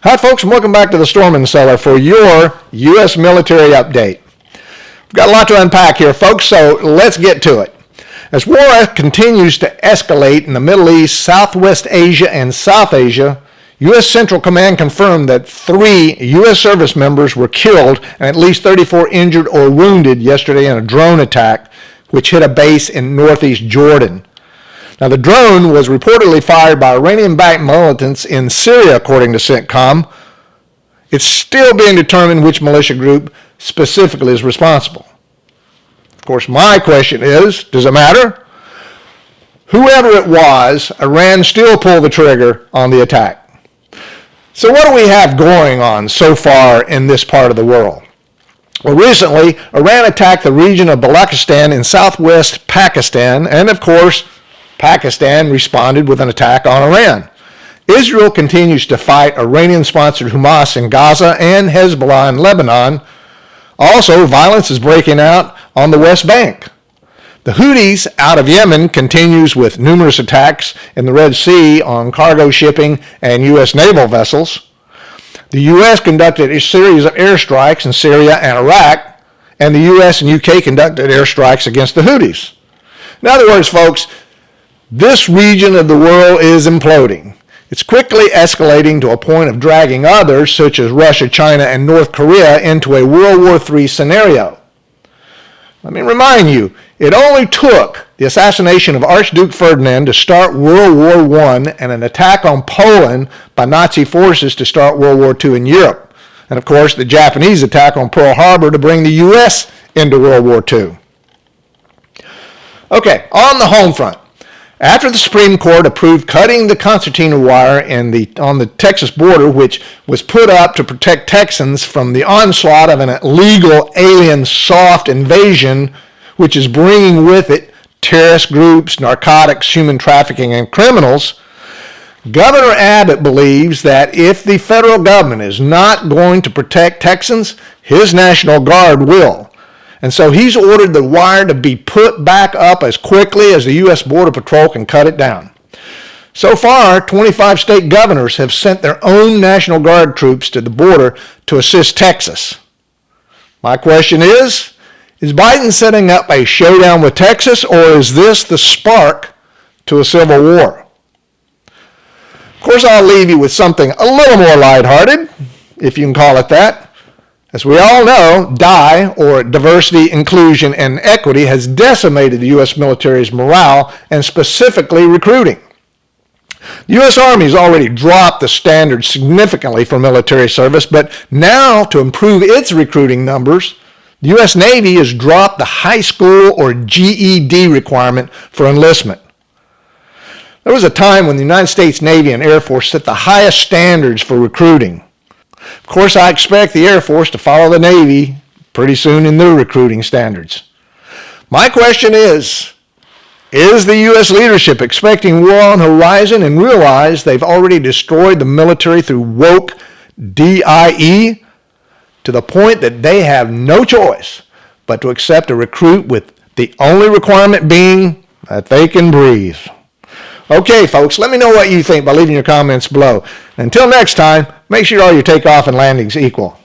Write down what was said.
Hi folks, and welcome back to the Storm & Cellar for your U.S. military update. We've got a lot to unpack here, folks, so let's get to it. As war continues to escalate in the Middle East, Southwest Asia, and South Asia, U.S. Central Command confirmed that 3 U.S. service members were killed and at least 34 injured or wounded yesterday in a drone attack which hit a base in northeast Jordan. Now, the drone was reportedly fired by Iranian-backed militants in Syria, according to CENTCOM. It's still being determined which militia group specifically is responsible. Of course, my question is, does it matter? Whoever it was, Iran still pulled the trigger on the attack. So what do we have going on so far in this part of the world? Well, recently, Iran attacked the region of Balochistan in southwest Pakistan, and of course, Pakistan responded with an attack on Iran. Israel continues to fight Iranian-sponsored Hamas in Gaza and Hezbollah in Lebanon. Also, violence is breaking out on the West Bank. The Houthis out of Yemen continues with numerous attacks in the Red Sea on cargo shipping and U.S. naval vessels. The U.S. conducted a series of airstrikes in Syria and Iraq, and the U.S. and U.K. conducted airstrikes against the Houthis. In other words, folks, this region of the world is imploding. It's quickly escalating to a point of dragging others, such as Russia, China, and North Korea, into a World War III scenario. Let me remind you, it only took the assassination of Archduke Ferdinand to start World War I and an attack on Poland by Nazi forces to start World War II in Europe. And of course, the Japanese attack on Pearl Harbor to bring the U.S. into World War II. Okay, on the home front. After the Supreme Court approved cutting the concertina wire on the Texas border, which was put up to protect Texans from the onslaught of an illegal alien soft invasion, which is bringing with it terrorist groups, narcotics, human trafficking, and criminals, Governor Abbott believes that if the federal government is not going to protect Texans, his National Guard will. And so he's ordered the wire to be put back up as quickly as the U.S. Border Patrol can cut it down. So far, 25 state governors have sent their own National Guard troops to the border to assist Texas. My question is Biden setting up a showdown with Texas, or is this the spark to a civil war? Of course, I'll leave you with something a little more lighthearted, if you can call it that. As we all know, DIE, or Diversity, Inclusion, and Equity, has decimated the U.S. military's morale and specifically recruiting. The U.S. Army has already dropped the standards significantly for military service, but now to improve its recruiting numbers, the U.S. Navy has dropped the high school or GED requirement for enlistment. There was a time when the United States Navy and Air Force set the highest standards for recruiting. Of course, I expect the Air Force to follow the Navy pretty soon in their recruiting standards. My question is the U.S. leadership expecting war on the horizon and realize they've already destroyed the military through woke DIE to the point that they have no choice but to accept a recruit with the only requirement being that they can breathe? Okay, folks, let me know what you think by leaving your comments below. Until next time, make sure all your takeoff and landings equal.